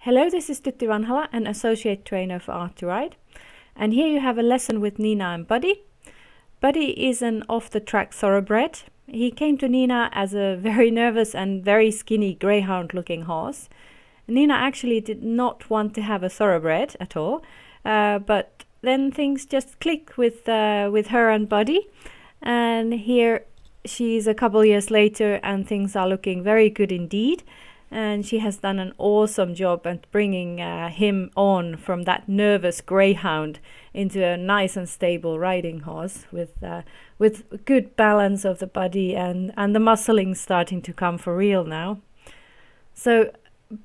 Hello, this is Tytti, an associate trainer for Art2Ride. And here you have a lesson with Nina and Buddy. Buddy is an off-the-track thoroughbred. He came to Nina as a very nervous and very skinny greyhound-looking horse. Nina actually did not want to have a thoroughbred at all, but then things just clicked with her and Buddy. And here she's a couple years later and things are looking very good indeed. And she has done an awesome job at bringing him on from that nervous greyhound into a nice and stable riding horse with good balance of the body and the muscling starting to come for real now. So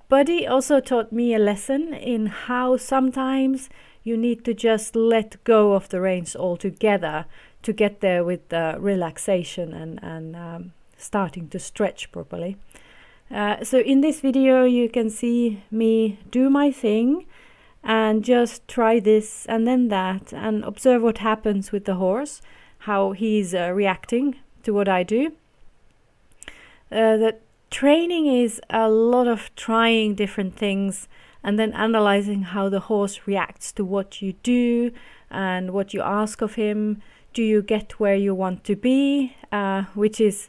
Buddy also taught me a lesson in how sometimes you need to just let go of the reins altogether to get there with the relaxation and starting to stretch properly. So in this video you can see me do my thing and just try this and then that and observe what happens with the horse, how he's reacting to what I do. The training is a lot of trying different things and then analyzing how the horse reacts to what you do and what you ask of him. Do you get where you want to be, which is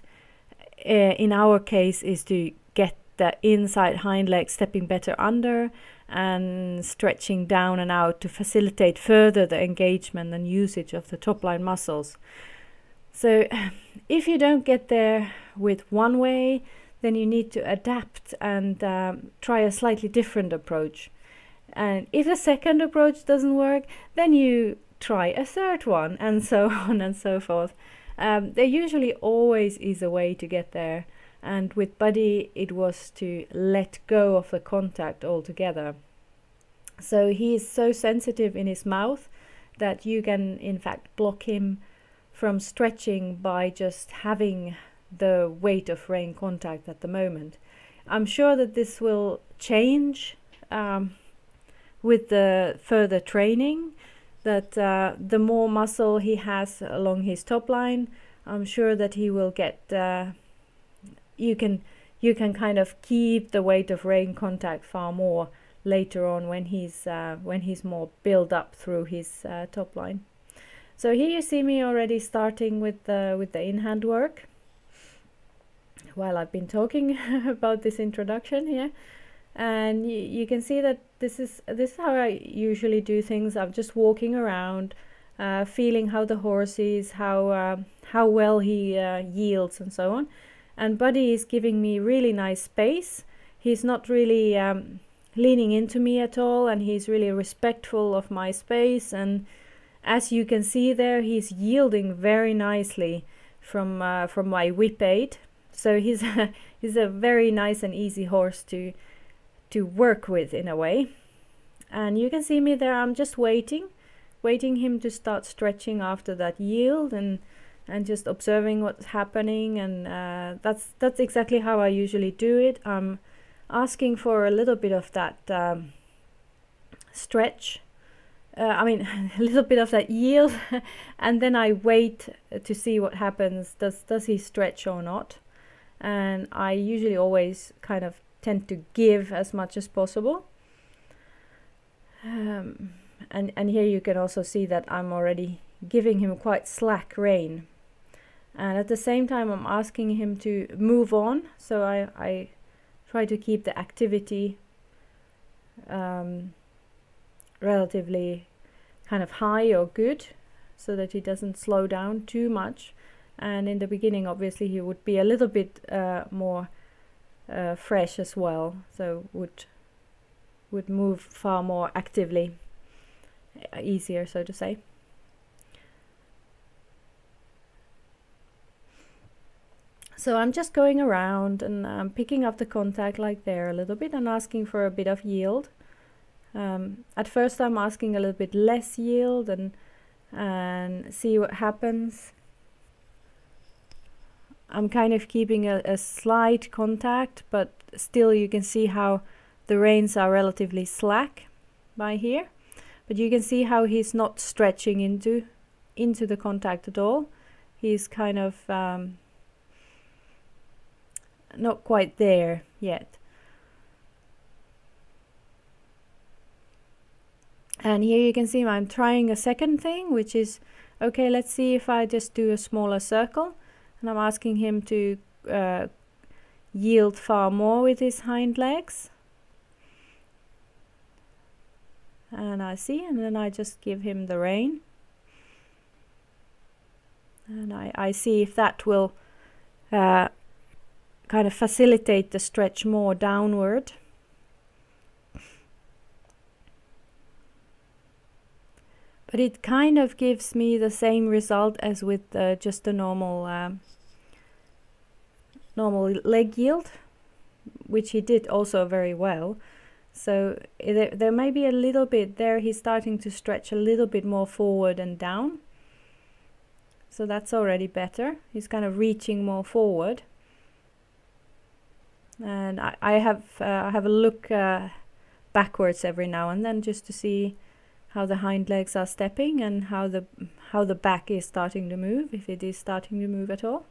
in our case is to get the inside hind leg stepping better under and stretching down and out to facilitate further the engagement and usage of the top line muscles. So if you don't get there with one way, then you need to adapt and try a slightly different approach. And if the second approach doesn't work, then you try a third one, and so on and so forth. There usually always is a way to get there. And with Buddy, it was to let go of the contact altogether. So he is so sensitive in his mouth that you can in fact block him from stretching by just having the weight of rein contact at the moment. I'm sure that this will change with the further training, that the more muscle he has along his top line, I'm sure that he will get you can kind of keep the weight of rein contact far more later on when he's more built up through his top line. So here you see me already starting with the in-hand work while I've been talking about this introduction here, and you can see that this is how I usually do things. I'm just walking around, feeling how the horse is, how well he yields and so on. And Buddy is giving me really nice space. He's not really leaning into me at all, and he's really respectful of my space. And as you can see there, he's yielding very nicely from my whip aid. So he's a very nice and easy horse to work with in a way. And you can see me there. I'm just waiting him to start stretching after that yield and just observing what's happening, and that's exactly how I usually do it. I'm asking for a little bit of that stretch, a little bit of that yield, and then I wait to see what happens. Does he stretch or not? And I usually always kind of tend to give as much as possible. And here you can also see that I'm already giving him quite slack rein. And at the same time I'm asking him to move on, so I try to keep the activity relatively kind of high or good, so that he doesn't slow down too much. And in the beginning obviously he would be a little bit more fresh as well, so would move far more actively, easier so to say. So I'm just going around and I'm picking up the contact like there a little bit and asking for a bit of yield. At first I'm asking a little bit less yield and see what happens. I'm kind of keeping a slight contact, but still you can see how the reins are relatively slack by here. But you can see how he's not stretching into the contact at all. He's kind of not quite there yet. And here you can see I'm trying a second thing, which is, okay, let's see if I just do a smaller circle. And I'm asking him to yield far more with his hind legs. And I see, and then I just give him the rein. And I see if that will kind of facilitate the stretch more downward. But it kind of gives me the same result as with just a normal leg yield, which he did also very well. So there may be a little bit there, he's starting to stretch a little bit more forward and down. So that's already better. He's kind of reaching more forward. And I have a look backwards every now and then just to see how the hind legs are stepping and how the back is starting to move, if it is starting to move at all.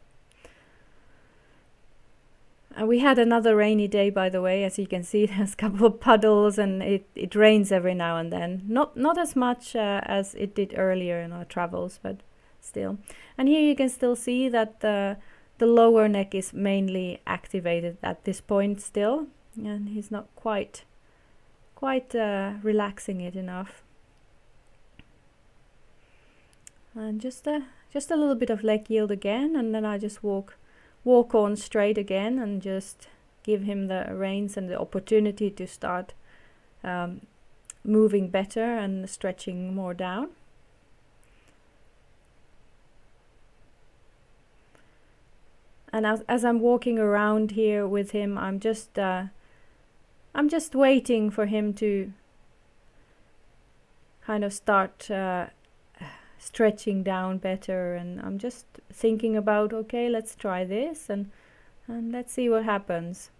We had another rainy day, by the way. As you can see, there's a couple of puddles, and it rains every now and then. Not as much as it did earlier in our travels, but still. And here you can still see that the lower neck is mainly activated at this point still, and he's not quite relaxing it enough. And just a little bit of leg yield again, and then I just walk on straight again and just give him the reins and the opportunity to start moving better and stretching more down. And as I'm walking around here with him, I'm just waiting for him to kind of start stretching down better, and I'm just thinking about, okay, let's try this and let's see what happens.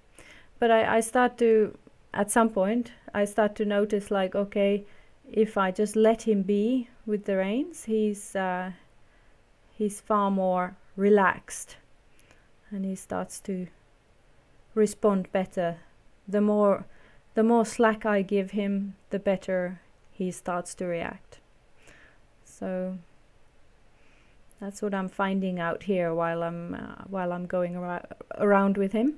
But I start to, at some point, I start to notice, like, okay, if I just let him be with the reins, he's far more relaxed, and he starts to respond better. The more slack I give him, the better he starts to react. So that's what I'm finding out here while I'm going around with him.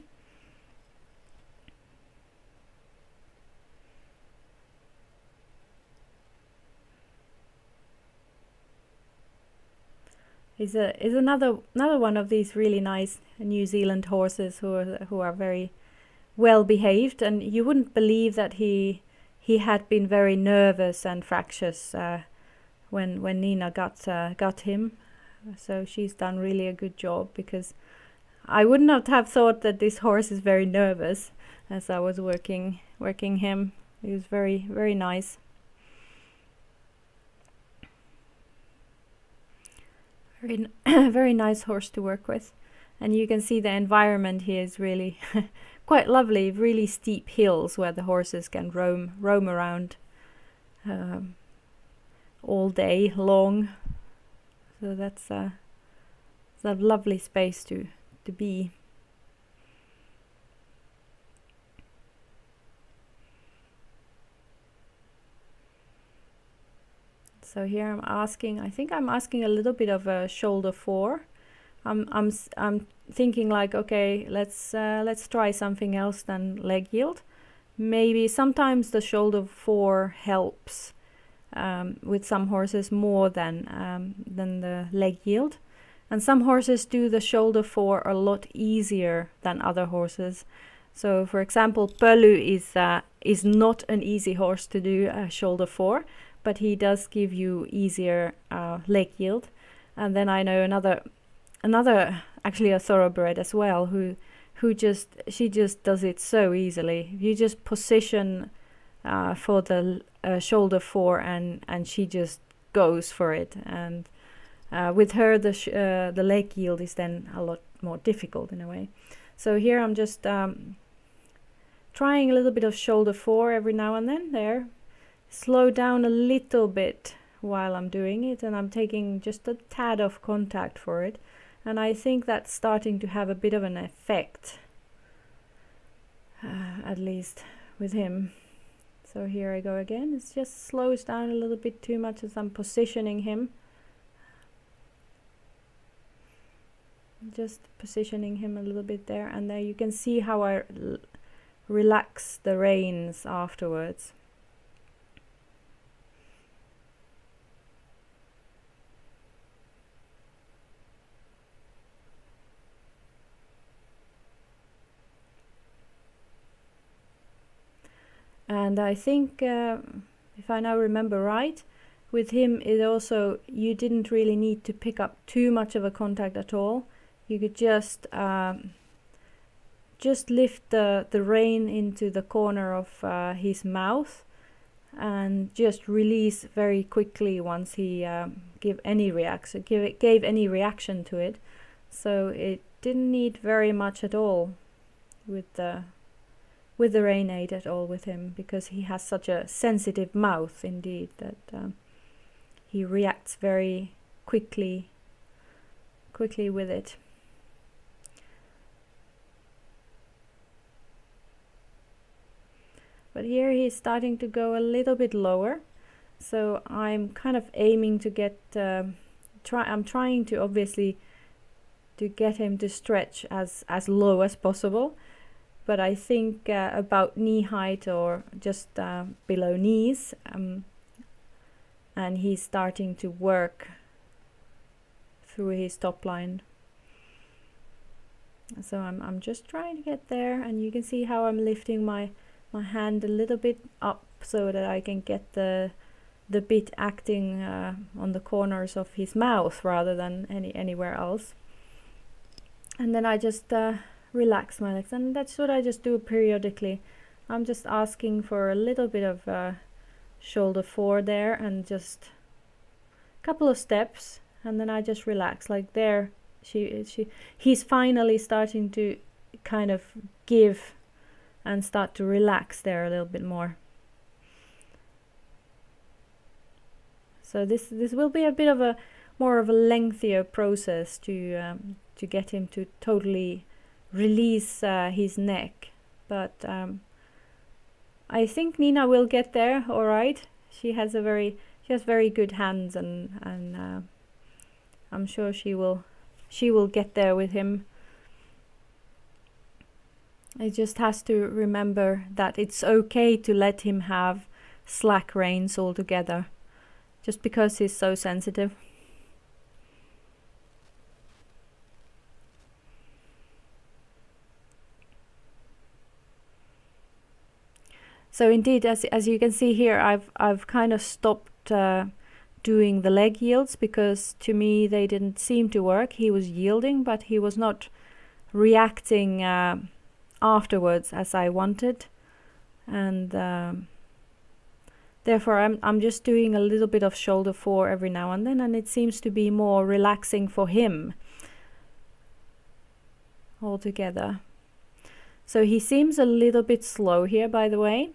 He's another one of these really nice New Zealand horses who are very well behaved, and you wouldn't believe that he had been very nervous and fractious when Nina got him. So she's done really a good job, because I would not have thought that this horse is very nervous as I was working him. He was very, very nice. Very, very nice horse to work with. And you can see the environment here is really quite lovely, really steep hills where the horses can roam around all day long. So that's a lovely space to be. So here I think I'm asking a little bit of a shoulder 4. I'm thinking, like, okay, let's try something else than leg yield. Maybe sometimes the shoulder 4 helps with some horses more than the leg yield, and some horses do the shoulder 4 a lot easier than other horses. So, for example, Pöly is not an easy horse to do a shoulder 4, but he does give you easier leg yield. And then I know another actually a thoroughbred as well, she just does it so easily. You just position for the shoulder 4 and she just goes for it. And with her the leg yield is then a lot more difficult in a way. So here I'm just trying a little bit of shoulder 4 every now and then. There, slow down a little bit while I'm doing it, and I'm taking just a tad of contact for it, and I think that's starting to have a bit of an effect, at least with him. So here I go again. It just slows down a little bit too much as I'm positioning him. Just positioning him a little bit there, and there you can see how I relax the reins afterwards. And I think, if I now remember right, with him it also, you didn't really need to pick up too much of a contact at all. You could just lift the rein into the corner of his mouth and just release very quickly once he gave any reaction to it. So it didn't need very much at all with the rein aid at all with him, because he has such a sensitive mouth indeed that he reacts very quickly with it. But here he's starting to go a little bit lower, so I'm kind of aiming to get I'm trying to obviously to get him to stretch as low as possible, but I think about knee height or just below knees, and he's starting to work through his top line. So I'm just trying to get there, and you can see how I'm lifting my hand a little bit up so that I can get the bit acting on the corners of his mouth rather than anywhere else. And then I just relax my legs, and that's what I just do periodically. I'm just asking for a little bit of shoulder forward there, and just a couple of steps, and then I just relax. Like there, he's finally starting to kind of give and start to relax there a little bit more. So this will be a bit of a more of a lengthier process to get him to totally release his neck, but I think Nina will get there all right. She has very good hands, and I'm sure she will get there with him. It just has to remember that it's okay to let him have slack reins altogether, just because he's so sensitive. So indeed, as you can see here, I've kind of stopped doing the leg yields, because to me they didn't seem to work. He was yielding, but he was not reacting afterwards as I wanted, and therefore I'm just doing a little bit of shoulder fore every now and then, and it seems to be more relaxing for him altogether. So he seems a little bit slow here, by the way.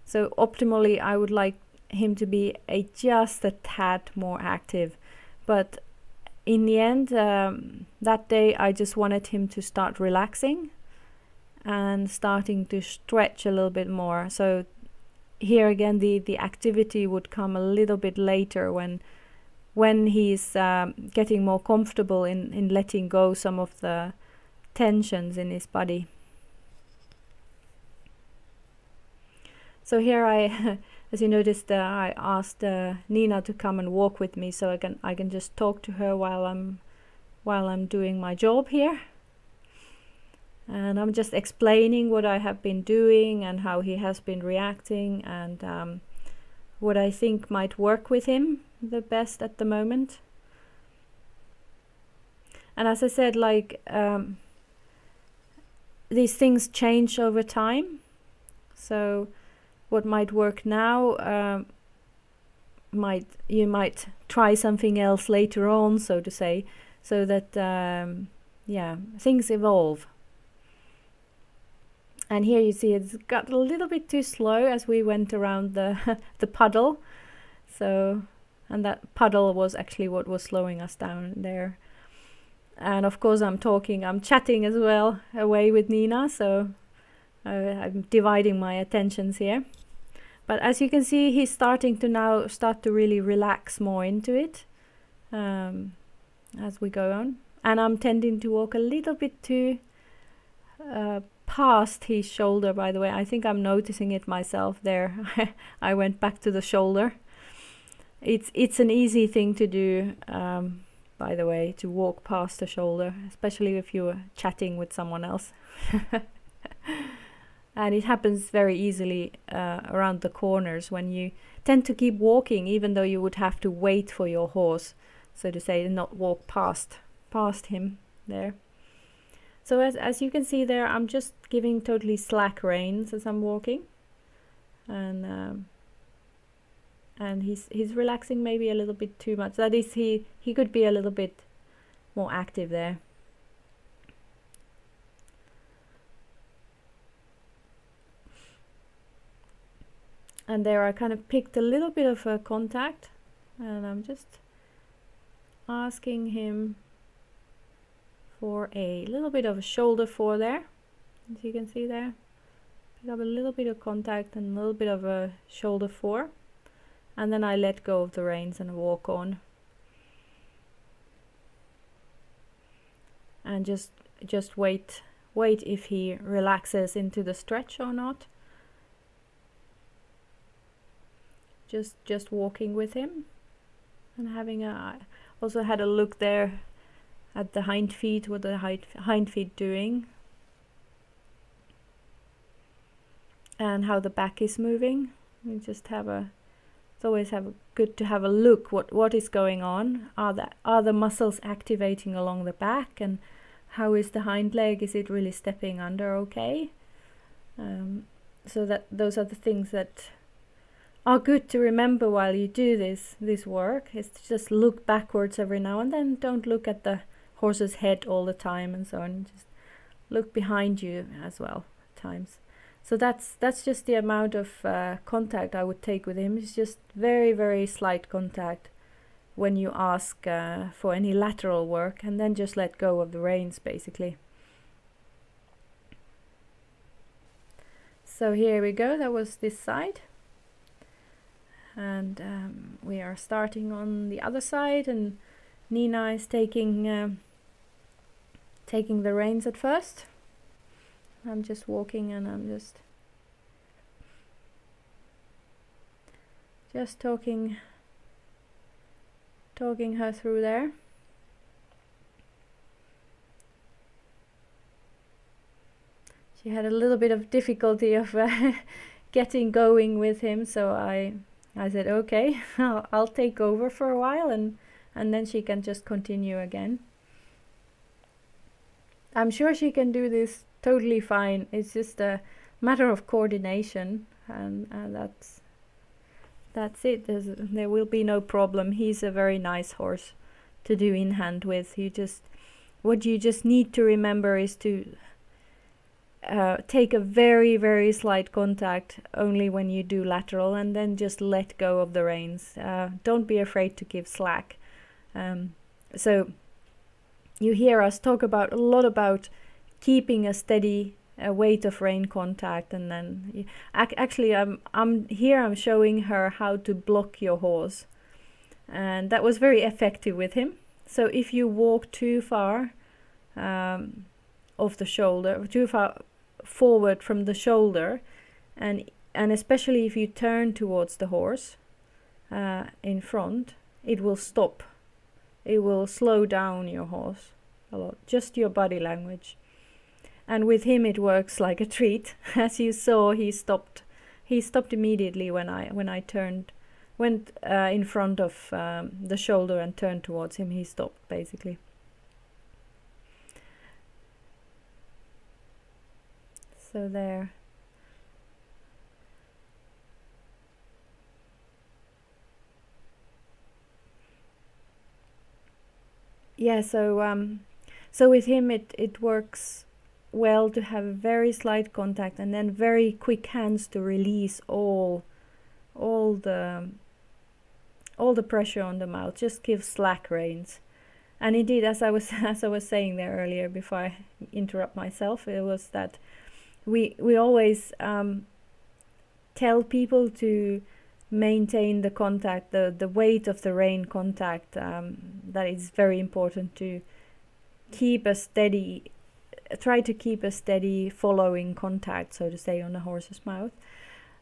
So optimally I would like him to be just a tad more active, but in the end that day I just wanted him to start relaxing and starting to stretch a little bit more. So here again the activity would come a little bit later, when he's getting more comfortable in letting go some of the tensions in his body. So here I as you noticed, I asked Nina to come and walk with me, so I can just talk to her while I'm doing my job here. And I'm just explaining what I have been doing and how he has been reacting, and what I think might work with him the best at the moment. And as I said, like these things change over time. So what might work now, you might try something else later on, so to say, so that yeah, things evolve. And here you see it's got a little bit too slow as we went around the the puddle. So, and that puddle was actually what was slowing us down there. And of course I'm chatting as well away with Nina, so I'm dividing my attentions here. But as you can see, he's starting to now really relax more into it as we go on. And I'm tending to walk a little bit too past his shoulder, by the way. I think I'm noticing it myself there. I went back to the shoulder. It's an easy thing to do, by the way, to walk past the shoulder, especially if you're chatting with someone else. And it happens very easily around the corners when you tend to keep walking, even though you would have to wait for your horse, so to say, and not walk past him there. So as you can see there, I'm just giving totally slack reins as I'm walking, and he's relaxing maybe a little bit too much. That is, he could be a little bit more active there. And there I kind of picked a little bit of a contact, and I'm just asking him for a little bit of a shoulder fore there, as you can see there. Pick up a little bit of contact and a little bit of a shoulder fore, and then I let go of the reins and walk on. And just wait if he relaxes into the stretch or not. Just walking with him and having also had a look there at the hind feet, what the hind feet doing, and how the back is moving. We just it's always good to have a look what is going on. Are the muscles activating along the back, and how is the hind leg? Is it really stepping under okay? So that those are the things that are good to remember while you do this work, is to just look backwards every now and then. Don't look at the horse's head all the time and so on. Just look behind you as well at times. So that's just the amount of contact I would take with him. It's just very, very slight contact when you ask for any lateral work, and then just let go of the reins basically. So here we go, that was this side. And we are starting on the other side, and Nina is taking the reins at first. I'm just walking, and I'm just talking her through there. She had a little bit of difficulty of getting going with him, so I said, okay, I'll take over for a while, and then she can just continue again. I'm sure she can do this totally fine. It's just a matter of coordination, and that's it. There will be no problem. He's a very nice horse to do in hand with. What you just need to remember is to take a very, very slight contact only when you do lateral, and then just let go of the reins. Don't be afraid to give slack. So you hear us talk a lot about keeping a steady weight of rein contact, and then actually I'm showing her how to block your horse, and that was very effective with him. So if you walk too far off the shoulder, too far forward from the shoulder, and especially if you turn towards the horse in front, it will stop. It will slow down your horse a lot, just your body language. And with him it works like a treat. As you saw, he stopped immediately when I went in front of the shoulder and turned towards him. He stopped basically. So there. Yeah, so with him it works well to have very slight contact, and then very quick hands to release all the pressure on the mouth. Just give slack reins. And indeed, as I was saying there earlier before I interrupt myself, it was that we always tell people to maintain the contact, the weight of the rein contact. That is very important to keep a steady, try to keep a steady following contact, so to say, on the horse's mouth.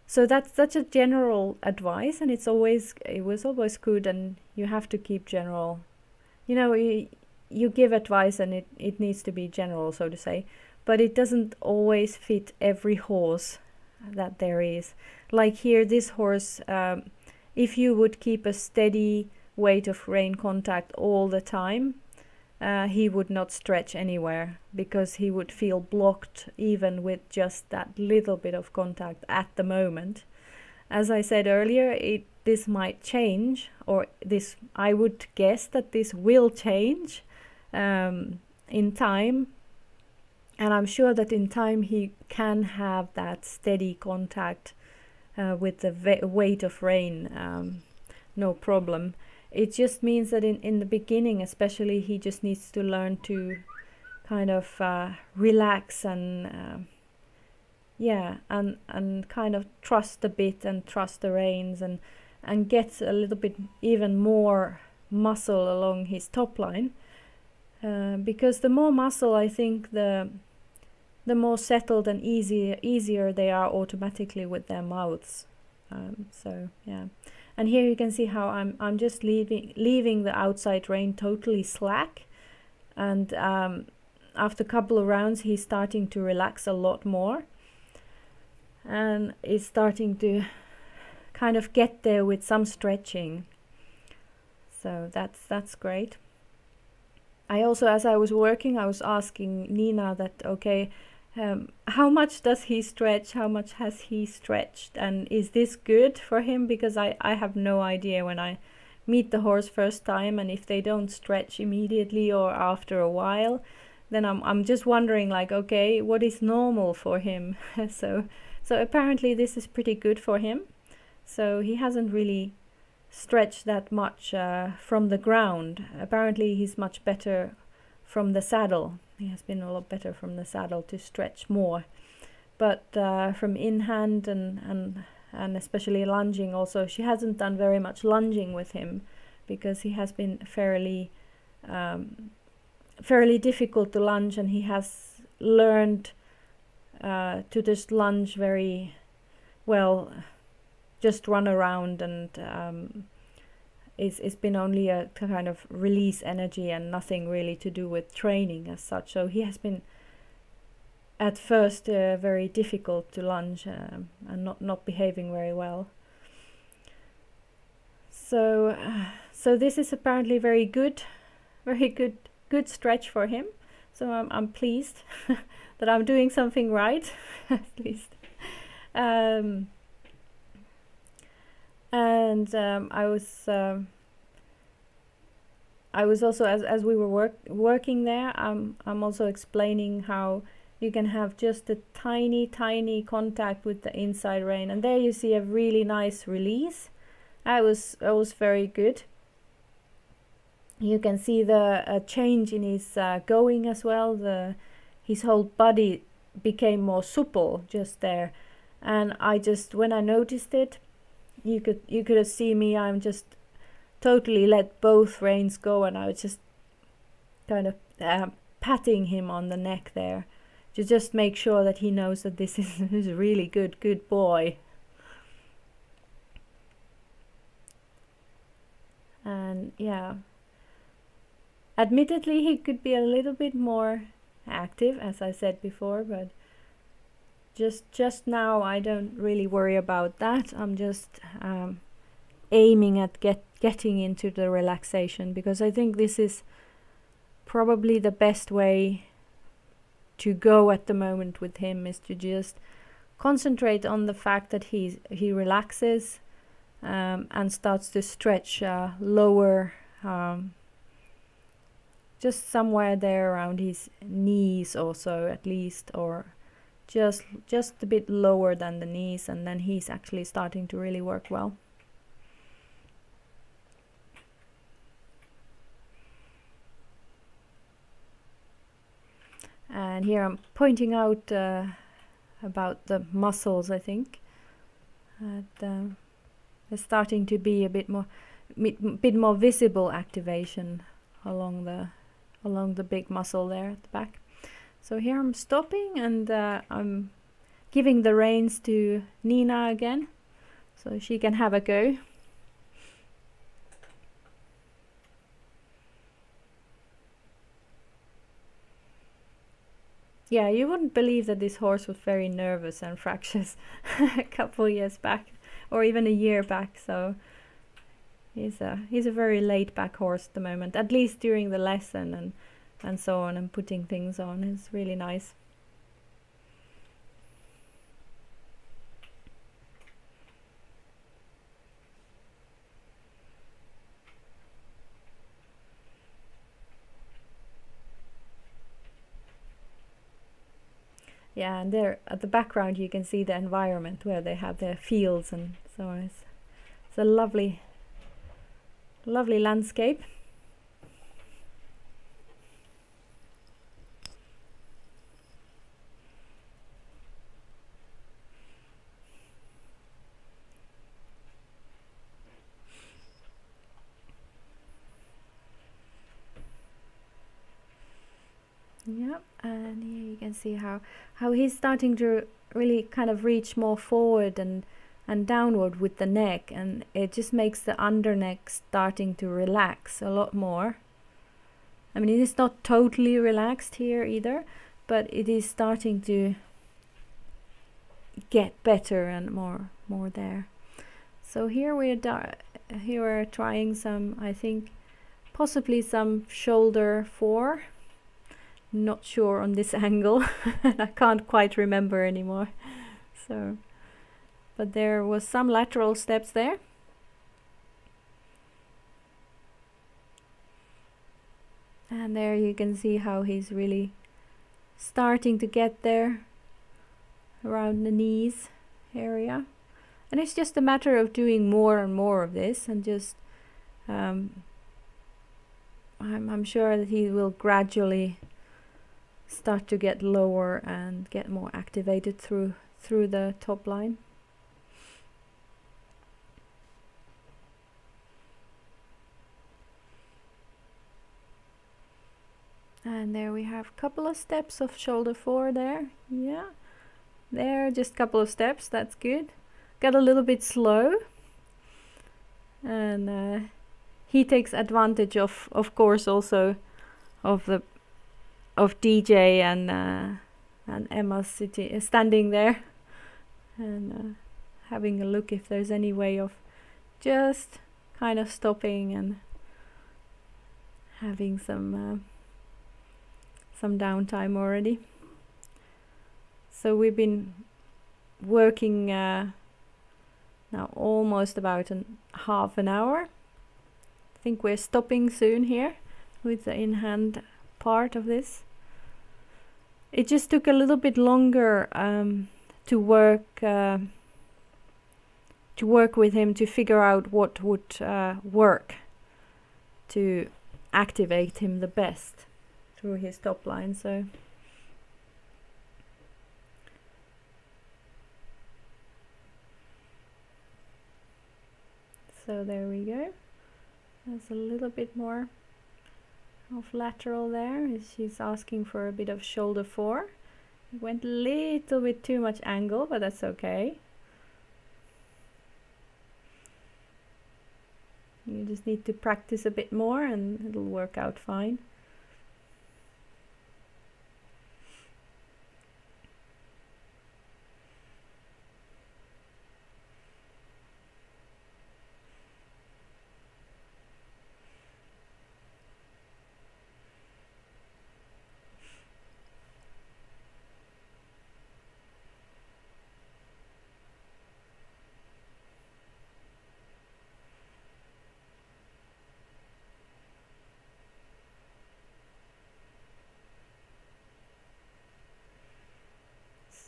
So that's such a general advice, and it was always good, and you have to keep general. You know, you give advice and it needs to be general, so to say, but it doesn't always fit every horse that there is. Like here, this horse, if you would keep a steady weight of rein contact all the time, he would not stretch anywhere, because he would feel blocked even with just that little bit of contact at the moment. As I said earlier, this might change, or I would guess that this will change in time, and I'm sure that in time he can have that steady contact with the weight of rein, no problem. It just means that in the beginning especially, he just needs to learn to kind of relax and and kind of trust a bit, and trust the reins, and get a little bit even more muscle along his top line, because the more muscle, I think the more settled and easier they are automatically with their mouths. So yeah. And here you can see how I'm just leaving the outside rein totally slack, and after a couple of rounds he's starting to relax a lot more, and is starting to kind of get there with some stretching. So that's great. I also, as I was working, I was asking Nina that, okay, how much does he stretch? How much has he stretched? And is this good for him? Because I have no idea when I meet the horse first time, and if they don't stretch immediately or after a while, then I'm just wondering, like, okay, what is normal for him? So apparently this is pretty good for him. So he hasn't really stretched that much from the ground. Apparently he's much better from the saddle. He has been a lot better from the saddle to stretch more, but from in hand and especially lunging also, she hasn't done very much lunging with him, because he has been fairly difficult to lunge, and he has learned to just lunge very well, just run around, and it's been only a kind of release energy and nothing really to do with training as such. So he has been at first very difficult to lunge and not behaving very well. So this is apparently very good stretch for him. So I'm pleased that I'm doing something right, at least. And I was also, as we were working there, I'm also explaining how you can have just a tiny contact with the inside rein, and there you see a really nice release. That was very good. You can see the change in his going as well. His whole body became more supple just there, and when I noticed it, you could see me. I'm just totally let both reins go, and I was just kind of patting him on the neck there to just make sure that he knows that this is a really good boy. And yeah, admittedly he could be a little bit more active, as I said before, but just now I don't really worry about that. I'm just aiming at getting into the relaxation, because I think this is probably the best way to go at the moment with him, is to just concentrate on the fact that he relaxes and starts to stretch lower, just somewhere there around his knees also, at least, or just a bit lower than the knees, and then he's actually starting to really work well. And here I'm pointing out about the muscles, I think. there's starting to be a bit more visible activation along the big muscle there at the back. So here I'm stopping, and I'm giving the reins to Nina again, so she can have a go. Yeah, you wouldn't believe that this horse was very nervous and fractious a couple years back, or even a year back. So he's a very laid back horse at the moment, at least during the lesson and so on, and putting things on. It's really nice. Yeah, and there at the background you can see the environment where they have their fields and so on. It's a lovely landscape. Yep, and here you can see how he's starting to really kind of reach more forward and downward with the neck, and it just makes the under neck starting to relax a lot more. I mean, it is not totally relaxed here either, but it is starting to get better and more there. So here we're trying some, I think, possibly some shoulder 4. Not sure on this angle. I can't quite remember anymore. So, but there was some lateral steps there. And there you can see how he's really starting to get there around the knees area. And it's just a matter of doing more and more of this, and just I'm sure that he will gradually start to get lower and get more activated through the top line. And there we have a couple of steps of shoulder 4 there. Yeah, there, just a couple of steps. That's good. Got a little bit slow, and he takes advantage of course also of DJ and Emma standing there and having a look if there's any way of just kind of stopping and having some downtime already. So we've been working now almost about half an hour. I think we're stopping soon here with the in-hand part of this. It just took a little bit longer to work with him to figure out what would work to activate him the best through his top line. So there we go. There's a little bit more of lateral there. She's asking for a bit of shoulder 4. It went a little bit too much angle, but that's okay. You just need to practice a bit more and it'll work out fine.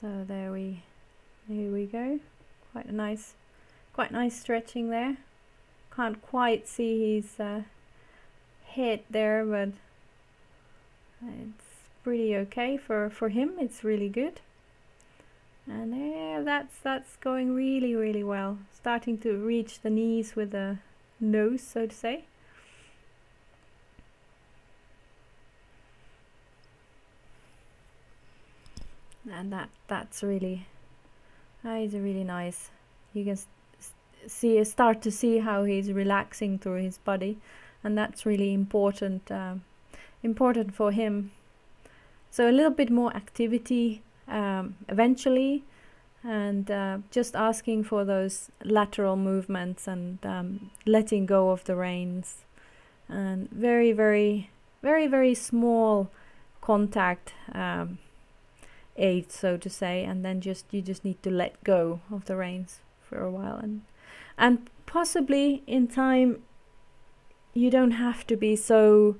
So here we go. Quite nice stretching there. Can't quite see his head there, but it's pretty okay for him. It's really good. And yeah, that's going really, really well. Starting to reach the knees with the nose, so to say. And that's really, is really nice. You can start to see how he's relaxing through his body, and that's really important for him. So a little bit more activity eventually, and just asking for those lateral movements and letting go of the reins, and very, very, very, very small contact aid, so to say, and then you just need to let go of the reins for a while, and possibly in time you don't have to be so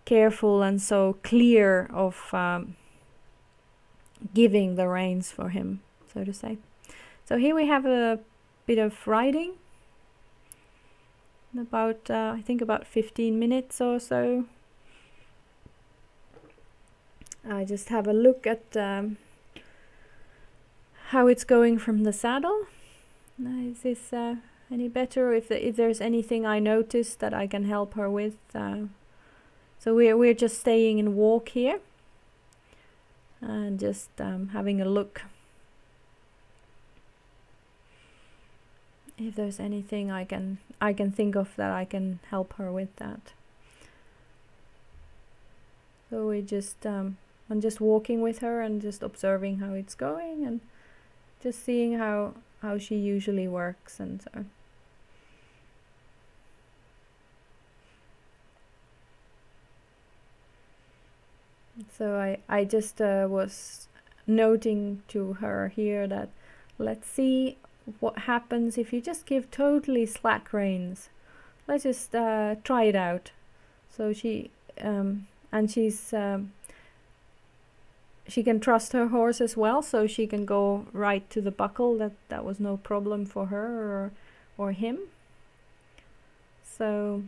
careful and so clear of giving the reins for him, so to say. So here we have a bit of riding, about I think about 15 minutes or so. I just have a look at how it's going from the saddle. Is this any better? If there's anything I noticed that I can help her with. So we're just staying in walk here, and just having a look if there's anything I can think of that I can help her with that. So we just I'm just walking with her and just observing how it's going, and just seeing how she usually works, and so. So I just was noting to her here that let's see what happens if you just give totally slack reins. Let's just try it out. So she and she can trust her horse as well, so she can go right to the buckle. That was no problem for her or him. So,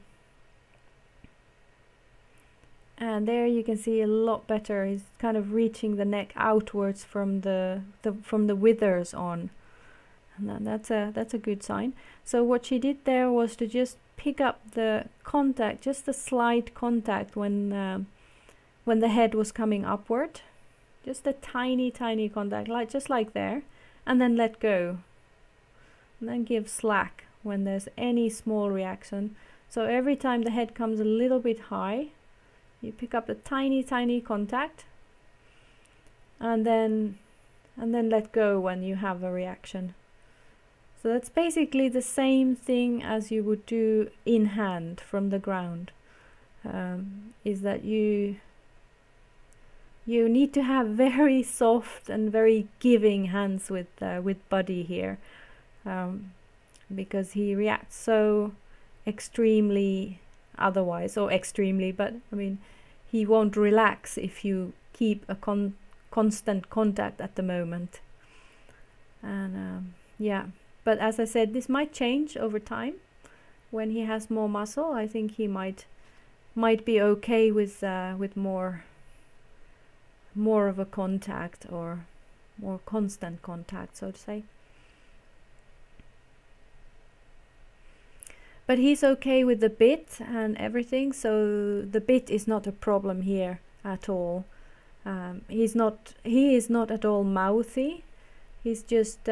and there you can see a lot better. He's kind of reaching the neck outwards from the withers on, and that's a good sign. So what she did there was to just pick up the contact, just a slight contact when the head was coming upward. Just a tiny contact, just like there, and then let go. And then give slack when there's any small reaction. So every time the head comes a little bit high, you pick up the tiny contact, and then let go when you have a reaction. So that's basically the same thing as you would do in hand from the ground. Is that you need to have very soft and very giving hands with Buddy here, because he reacts so extremely otherwise, or extremely, but I mean, he won't relax if you keep a constant contact at the moment. And yeah, but as I said, this might change over time. When he has more muscle, I think he might be okay with more of a contact, or more constant contact, so to say. But he's okay with the bit and everything, so the bit is not a problem here at all. He is not at all mouthy. He's just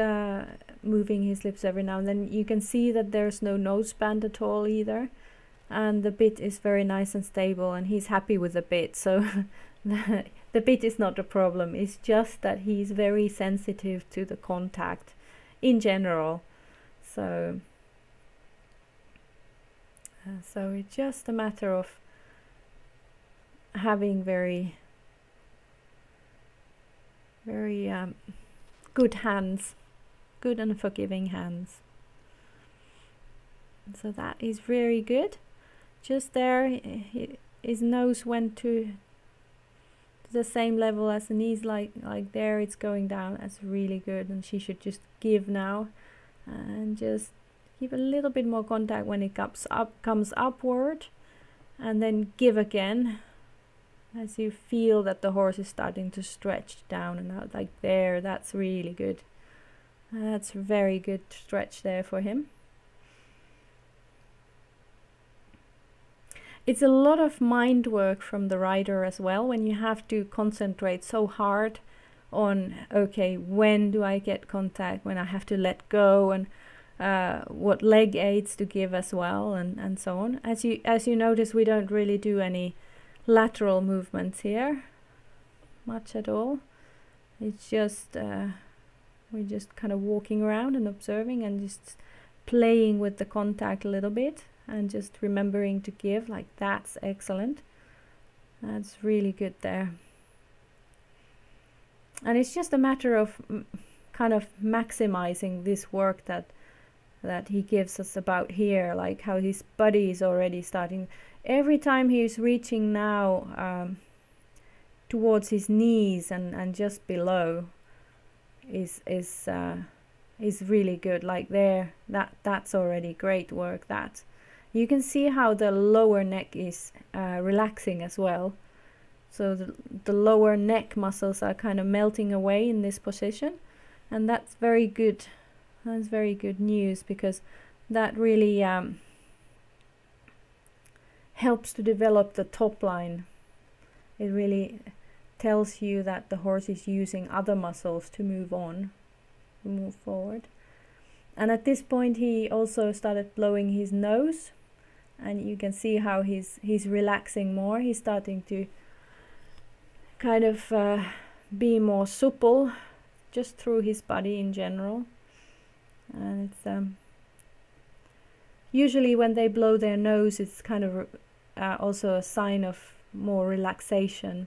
moving his lips every now and then. You can see that there's no noseband at all either, and the bit is very nice and stable, and he's happy with the bit, so the bit is not a problem. It's just that he's very sensitive to the contact in general. So it's just a matter of having very good hands, good and forgiving hands. So that is very good. Just there, his nose went to the same level as the knees, like there it's going down. That's really good, and she should just give now, and just keep a little bit more contact when it comes upward, and then give again. as you feel that the horse is starting to stretch down and out, like there. That's really good. That's very good stretch there for him. It's a lot of mind work from the rider as well, when you have to concentrate so hard on, okay, when do I get contact, when I have to let go, and what leg aids to give as well, and so on. As you notice, we don't really do any lateral movements here, much at all. It's just we're just kind of walking around and observing and just playing with the contact a little bit, and just remembering to give. Like, that's excellent. That's really good there. And it's just a matter of kind of maximizing this work that he gives us about here, like how his body is already starting. Every time he's reaching now towards his knees and just below is really good. Like there, that's already great work. That you can see how the lower neck is relaxing as well. So the lower neck muscles are kind of melting away in this position, and that's very good. That's very good news, because that really helps to develop the top line. It really tells you that the horse is using other muscles to move on, to move forward. And at this point he also started blowing his nose, and you can see how he's relaxing more. He's starting to kind of be more supple just through his body in general. And it's usually when they blow their nose, it's kind of also a sign of more relaxation,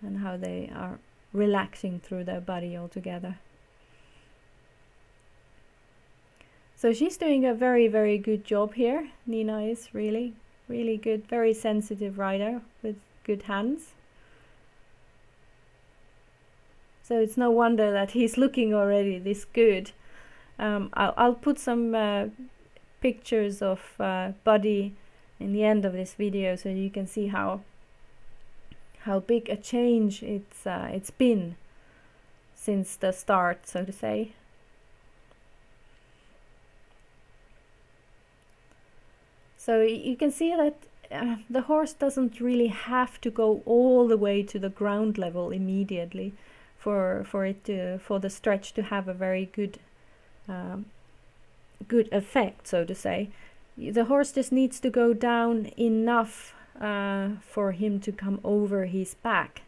and how they are relaxing through their body altogether. So she's doing a very, very good job here. Nina is really, really good, very sensitive rider with good hands. So it's no wonder that he's looking already this good. I'll put some pictures of Buddy in the end of this video, so you can see how big a change it's been since the start, so to say. So you can see that the horse doesn't really have to go all the way to the ground level immediately for the stretch to have a very good good effect, so to say. The horse just needs to go down enough for him to come over his back.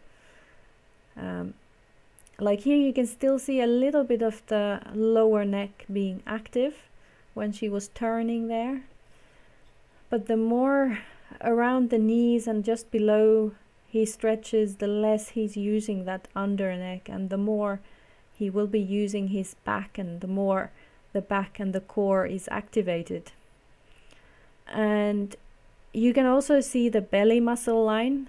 Like here you can still see a little bit of the lower neck being active when she was turning there, but the more around the knees and just below he stretches, the less he's using that under neck, and the more he will be using his back, and the more the back and the core is activated. And you can also see the belly muscle line.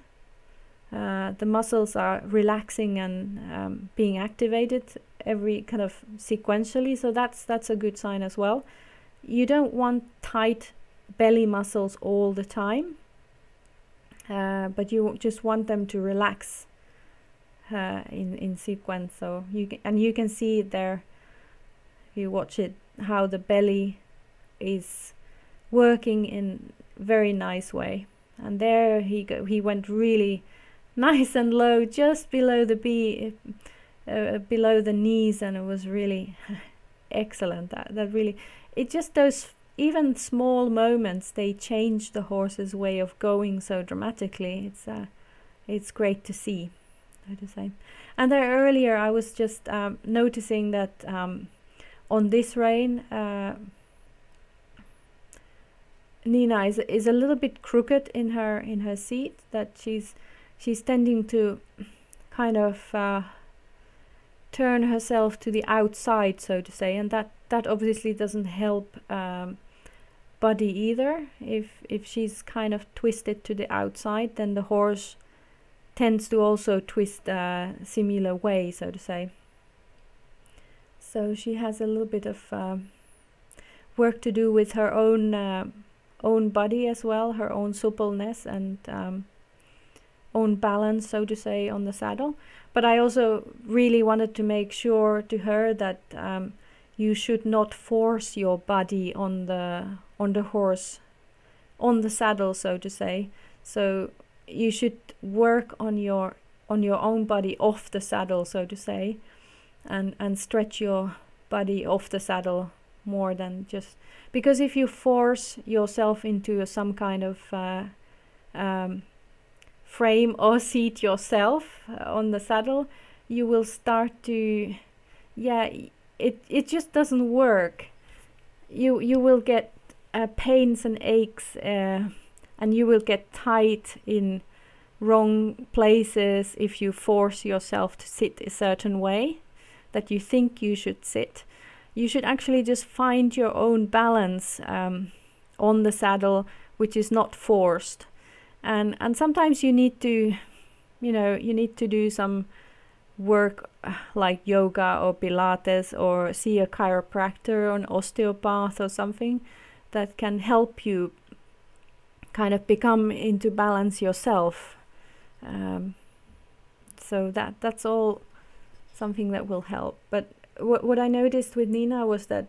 The muscles are relaxing and being activated every kind of sequentially, so that's a good sign as well. You don't want tight belly muscles all the time, but you just want them to relax in sequence. So you can see it there if you watch it, how the belly is working in very nice way. And there he went really nice and low, just below the below the knees, and it was really excellent. That really, it just, those even small moments, they change the horse's way of going so dramatically. It's great to see, so to say. And there earlier I was just noticing that on this rein Nina is a little bit crooked in her seat, that she's tending to kind of turn herself to the outside, so to say, and that obviously doesn't help Buddy either. If she's kind of twisted to the outside, then the horse tends to also twist a similar way, so to say. So she has a little bit of work to do with her own body as well, her own suppleness, and own balance, so to say, on the saddle. But I also really wanted to make sure to her that you should not force your body on the horse, on the saddle, so to say. So you should work on your own body off the saddle, so to say, and stretch your body off the saddle more than just, because if you force yourself into some kind of frame or seat yourself on the saddle, you will start to, it just doesn't work. You will get pains and aches, and you will get tight in wrong places if you force yourself to sit a certain way that you think you should sit. You should actually just find your own balance on the saddle, which is not forced. And sometimes you need to, you need to do some work like yoga or Pilates, or see a chiropractor or an osteopath or something that can help you kind of become into balance yourself. So that's all something that will help. But what I noticed with Nina was that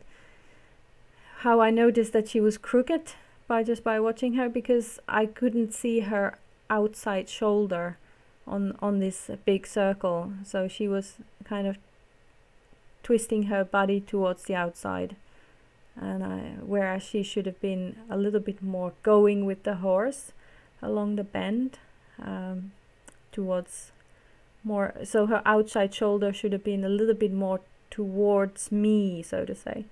how I noticed that she was crooked by watching her, because I couldn't see her outside shoulder on this big circle. So she was kind of twisting her body towards the outside, and whereas she should have been a little bit more going with the horse along the bend, towards more, so her outside shoulder should have been a little bit more towards me, so to say,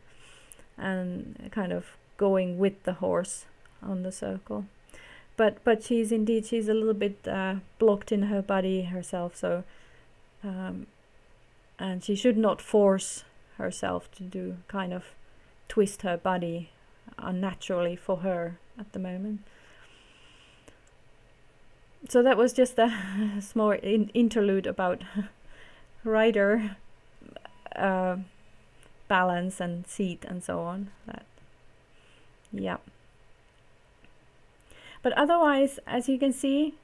and kind of going with the horse on the circle. But she's a little bit blocked in her body herself, so and she should not force herself to do kind of twist her body unnaturally for her at the moment. So that was just a small interlude about rider balance and seat and so on. But otherwise, as you can see,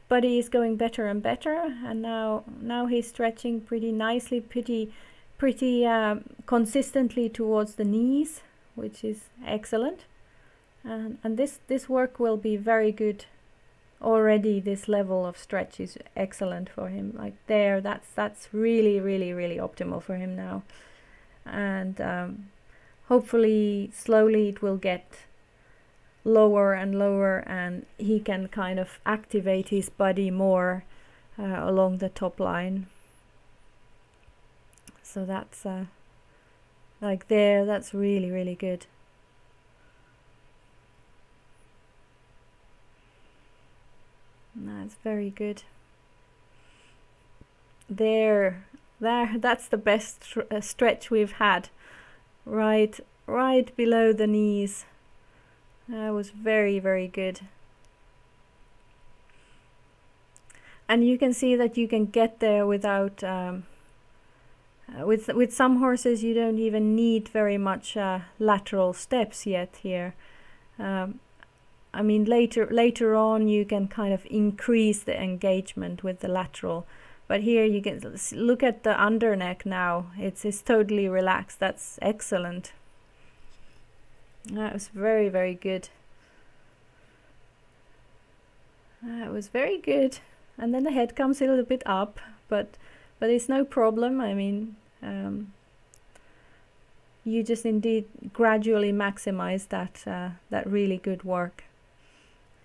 Buddy is going better and better, and now he's stretching pretty nicely, pretty consistently towards the knees, which is excellent. And this work will be very good. Already this level of stretch is excellent for him. Like there, that's really optimal for him now. And hopefully slowly it will get lower and lower, and he can kind of activate his body more along the top line. So that's like there, that's really good. That's very good. There, that's the best stretch we've had. Right below the knees. That was very good. And you can see that you can get there without with some horses you don't even need very much lateral steps yet here. I mean later on you can kind of increase the engagement with the lateral, but here you can look at the under neck now. It's totally relaxed. That's excellent. That was very good. That was very good. And then the head comes a little bit up, but it's no problem. I mean, you just indeed gradually maximize that really good work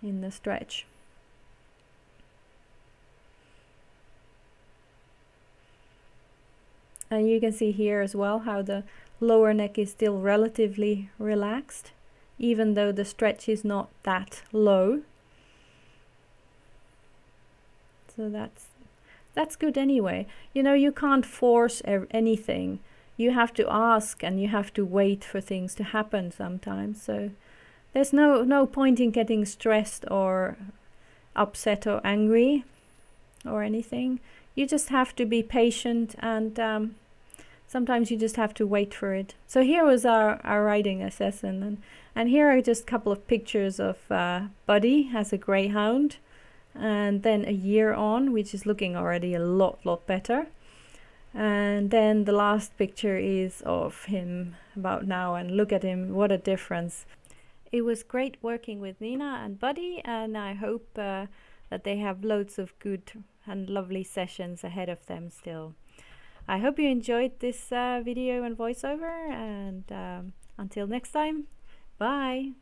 in the stretch. And you can see here as well how the lower neck is still relatively relaxed, even though the stretch is not that low. So that's good anyway. You know, you can't force anything. You have to ask and you have to wait for things to happen sometimes. So there's no point in getting stressed or upset or angry or anything. You just have to be patient, and sometimes you just have to wait for it. So here was our riding session, and here are just a couple of pictures of Buddy as a greyhound. and then a year on, which is looking already a lot better. And then the last picture is of him about now, and look at him, what a difference. It was great working with Nina and Buddy, and I hope that they have loads of good and lovely sessions ahead of them still. I hope you enjoyed this video and voiceover, and until next time, bye!